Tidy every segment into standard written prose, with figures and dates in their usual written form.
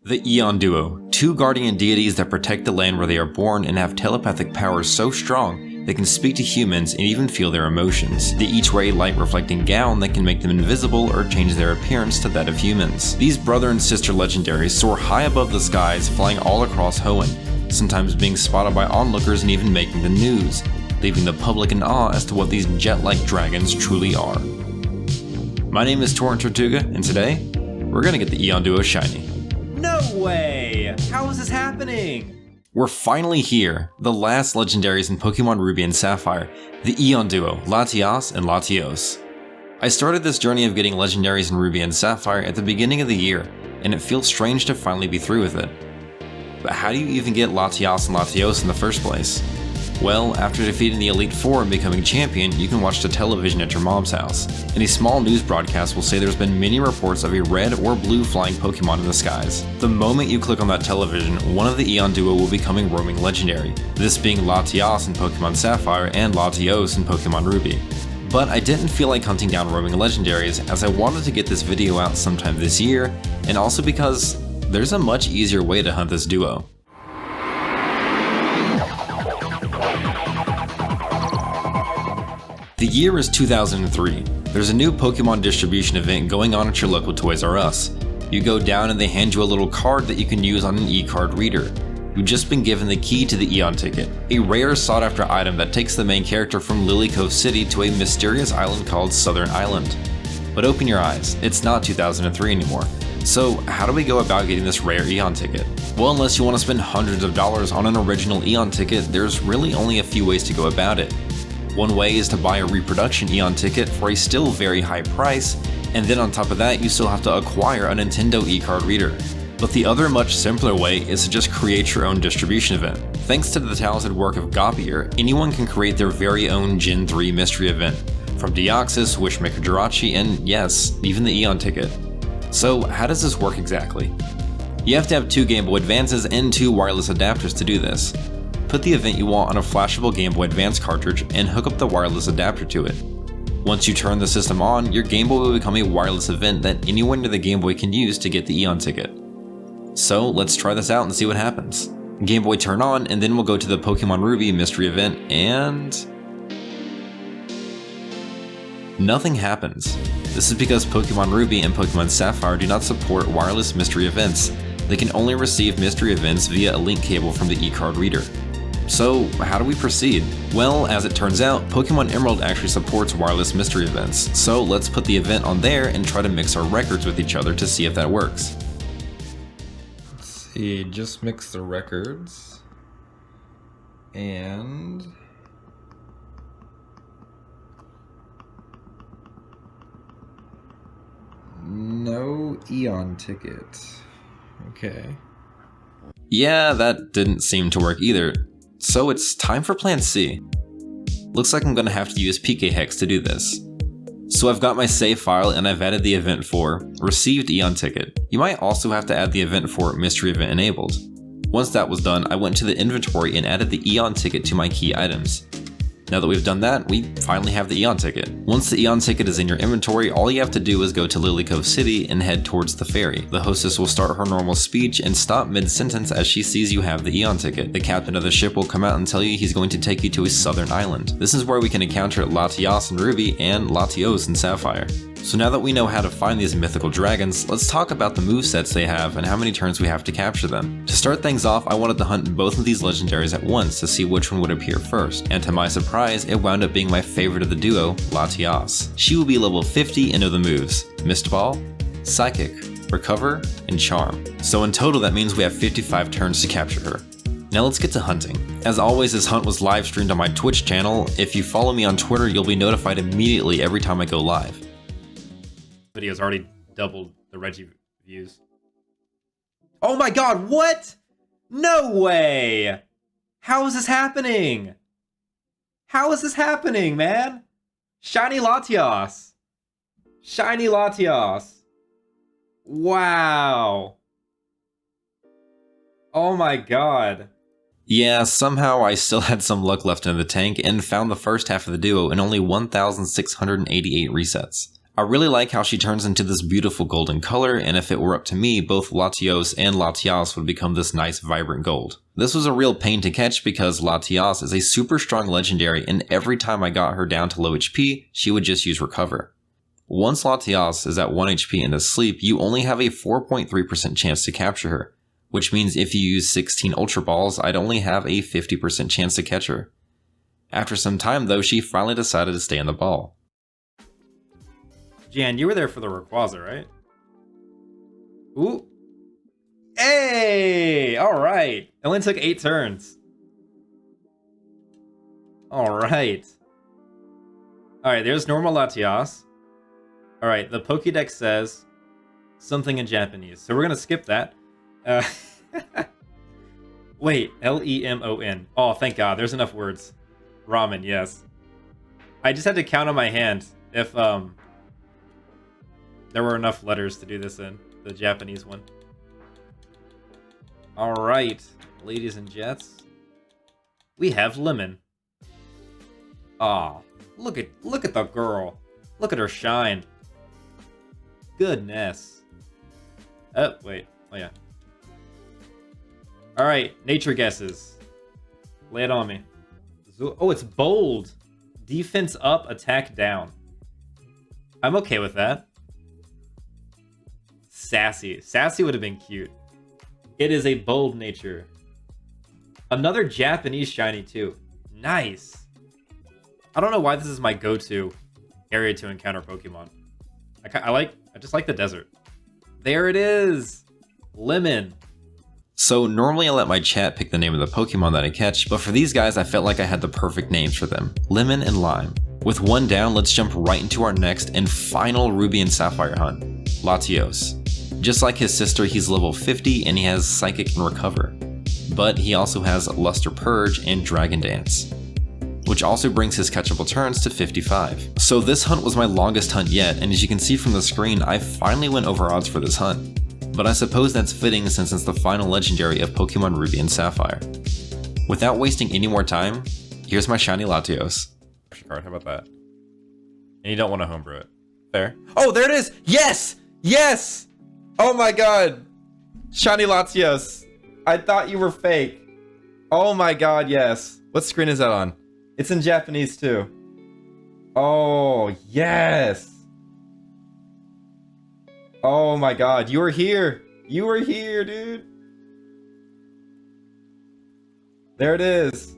The Eon Duo, two guardian deities that protect the land where they are born and have telepathic powers so strong they can speak to humans and even feel their emotions. They each wear a light-reflecting gown that can make them invisible or change their appearance to that of humans. These brother and sister legendaries soar high above the skies, flying all across Hoenn, sometimes being spotted by onlookers and even making the news, leaving the public in awe as to what these jet-like dragons truly are. My name is Torrent Tortuga, and today, we're gonna get the Eon Duo shiny. No way! How is this happening? We're finally here, the last legendaries in Pokemon Ruby and Sapphire, the Eon Duo, Latias and Latios. I started this journey of getting legendaries in Ruby and Sapphire at the beginning of the year, and it feels strange to finally be through with it. But how do you even get Latias and Latios in the first place? Well, after defeating the Elite Four and becoming champion, you can watch the television at your mom's house, and a small news broadcast will say there's been many reports of a red or blue flying Pokemon in the skies. The moment you click on that television, one of the Eon Duo will be coming roaming legendary, this being Latias in Pokemon Sapphire and Latios in Pokemon Ruby. But I didn't feel like hunting down roaming legendaries, as I wanted to get this video out sometime this year, and also because there's a much easier way to hunt this duo. The year is 2003. There's a new Pokemon distribution event going on at your local Toys R Us. You go down and they hand you a little card that you can use on an e-card reader. You've just been given the key to the Eon Ticket, a rare sought-after item that takes the main character from Lily Cove City to a mysterious island called Southern Island. But open your eyes, it's not 2003 anymore. So how do we go about getting this rare Eon Ticket? Well, unless you want to spend hundreds of dollars on an original Eon Ticket, there's really only a few ways to go about it. One way is to buy a reproduction Eon Ticket for a still very high price, and then on top of that you still have to acquire a Nintendo e-card reader. But the other much simpler way is to just create your own distribution event. Thanks to the talented work of Gapier, anyone can create their very own Gen 3 mystery event, from Deoxys, Wishmaker Jirachi, and yes, even the Eon Ticket. So how does this work exactly? You have to have 2 Game Boy Advances and 2 wireless adapters to do this. Put the event you want on a flashable Game Boy Advance cartridge and hook up the wireless adapter to it. Once you turn the system on, your Game Boy will become a wireless event that anyone near the Game Boy can use to get the Eon Ticket. So let's try this out and see what happens. Game Boy turn on, and then we'll go to the Pokemon Ruby mystery event, and nothing happens. This is because Pokemon Ruby and Pokemon Sapphire do not support wireless mystery events. They can only receive mystery events via a link cable from the e-card reader. So how do we proceed? Well, as it turns out, Pokemon Emerald actually supports wireless mystery events, so let's put the event on there and try to mix our records with each other to see if that works. Let's see, just mix the records, and no Eon Ticket. Okay. Yeah, that didn't seem to work either. So it's time for plan C. Looks like I'm gonna have to use PK Hex to do this. So I've got my save file and I've added the event for Received Eon Ticket. You might also have to add the event for Mystery Event Enabled. Once that was done, I went to the inventory and added the Eon Ticket to my key items. Now that we've done that, we finally have the Eon Ticket. Once the Eon Ticket is in your inventory, all you have to do is go to Lily Cove City and head towards the ferry. The hostess will start her normal speech and stop mid-sentence as she sees you have the Eon Ticket. The captain of the ship will come out and tell you he's going to take you to a southern island. This is where we can encounter Latias in Ruby and Latios in Sapphire. So now that we know how to find these mythical dragons, let's talk about the movesets they have and how many turns we have to capture them. To start things off, I wanted to hunt both of these legendaries at once to see which one would appear first, and to my surprise, it wound up being my favorite of the duo, Latias. She will be level 50 and know the moves: Mist Ball, Psychic, Recover, and Charm. So in total that means we have 55 turns to capture her. Now let's get to hunting. As always, this hunt was live streamed on my Twitch channel. If you follow me on Twitter, you'll be notified immediately every time I go live. Video's already doubled the Reggie views. Oh my god, what? No way! How is this happening? How is this happening, man? Shiny Latios. Shiny Latios. Wow. Oh my god. Yeah, somehow I still had some luck left in the tank and found the first half of the duo in only 1,688 resets. I really like how she turns into this beautiful golden color, and if it were up to me, both Latios and Latias would become this nice vibrant gold. This was a real pain to catch because Latias is a super strong legendary, and every time I got her down to low HP, she would just use recover. Once Latias is at 1 HP and asleep, you only have a 4.3% chance to capture her, which means if you use 16 Ultra Balls, I'd only have a 50% chance to catch her. After some time though, she finally decided to stay in the ball. Jan, you were there for the Rayquaza, right? Ooh. Hey! Alright. It only took 8 turns. Alright. Alright, there's normal Latias. Alright, the Pokédex says something in Japanese, so we're gonna skip that. Wait, Lemon. Oh, thank God, there's enough words. Ramen, yes. I just had to count on my hand if, there were enough letters to do this in, the Japanese one. Alright, ladies and gents. We have Lemon. Aw, look at the girl. Look at her shine. Goodness. Oh, wait. Oh, yeah. Alright, nature guesses. Lay it on me. Oh, it's bold. Defense up, attack down. I'm okay with that. Sassy. Sassy would have been cute. It is a bold nature. Another Japanese shiny too. Nice. I don't know why this is my go-to area to encounter Pokemon. I just like the desert. There it is. Lemon. So normally I let my chat pick the name of the Pokemon that I catch, but for these guys I felt like I had the perfect names for them. Lemon and Lime. With one down, let's jump right into our next and final Ruby and Sapphire hunt. Latios. Just like his sister, he's level 50 and he has Psychic and Recover. But he also has Luster Purge and Dragon Dance, which also brings his catchable turns to 55. So this hunt was my longest hunt yet, and as you can see from the screen, I finally went over odds for this hunt. But I suppose that's fitting since it's the final legendary of Pokemon Ruby and Sapphire. Without wasting any more time, here's my shiny Latios. Card, how about that? And you don't want to homebrew it. Fair. Oh, there it is! Yes! Yes! Oh my god! Shiny Latios. I thought you were fake. Oh my god, yes. What screen is that on? It's in Japanese too. Oh, yes! Oh my god, you were here! You were here, dude! There it is.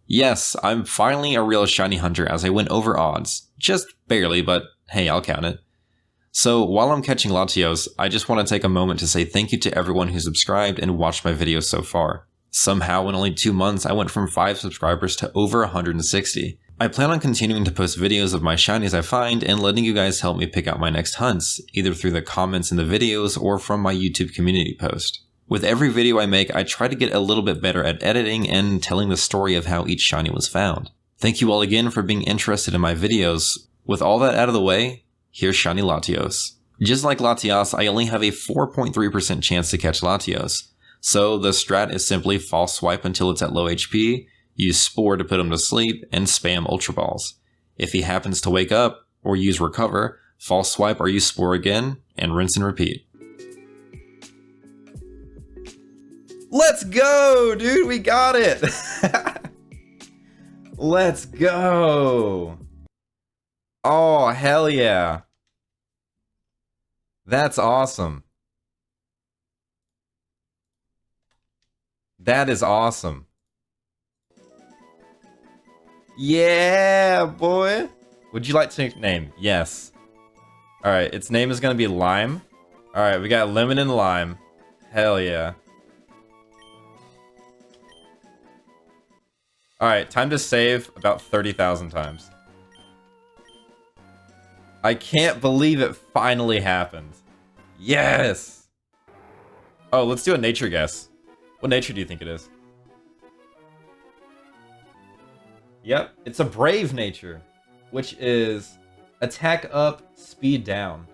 Yes, I'm finally a real shiny hunter as I went over odds. Just barely, but hey, I'll count it. So while I'm catching Latios, I just want to take a moment to say thank you to everyone who subscribed and watched my videos so far. Somehow in only 2 months, I went from 5 subscribers to over 160. I plan on continuing to post videos of my shinies I find and letting you guys help me pick out my next hunts, either through the comments in the videos or from my YouTube community post. With every video I make, I try to get a little bit better at editing and telling the story of how each shiny was found. Thank you all again for being interested in my videos. With all that out of the way, here's shiny Latios. Just like Latias, I only have a 4.3% chance to catch Latios. So the strat is simply false swipe until it's at low HP, use Spore to put him to sleep, and spam Ultra Balls. If he happens to wake up, or use Recover, false swipe or use Spore again, and rinse and repeat. Let's go, dude! We got it! Let's go! Oh, hell yeah. That's awesome. That is awesome. Yeah, boy. Would you like to name? Yes. Alright, its name is gonna be Lime. Alright, we got Lemon and Lime. Hell yeah. Alright, time to save about 30,000 times. I can't believe it finally happened. Yes! Oh, let's do a nature guess. What nature do you think it is? Yep, it's a brave nature, which is attack up, speed down.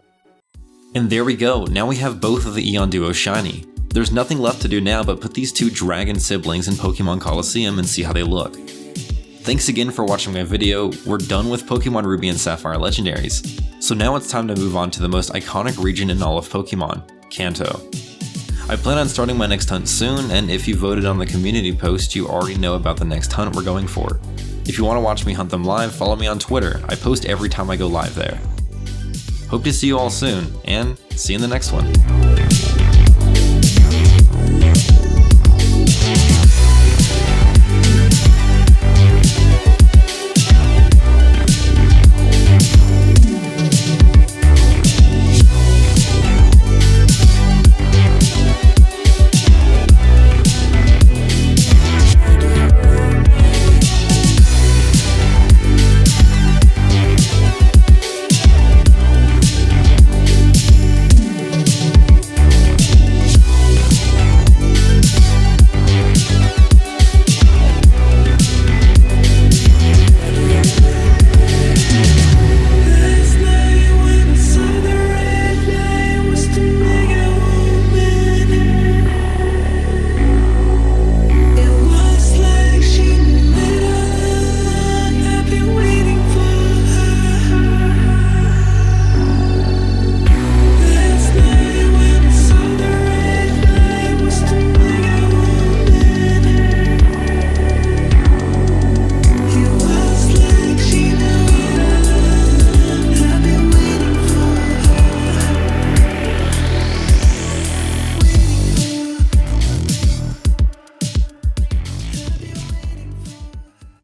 And there we go, now we have both of the Eon Duo shiny. There's nothing left to do now but put these two dragon siblings in Pokemon Coliseum and see how they look. Thanks again for watching my video. We're done with Pokemon Ruby and Sapphire legendaries. So now it's time to move on to the most iconic region in all of Pokemon, Kanto. I plan on starting my next hunt soon, and if you voted on the community post, you already know about the next hunt we're going for. If you want to watch me hunt them live, follow me on Twitter. I post every time I go live there. Hope to see you all soon, and see you in the next one.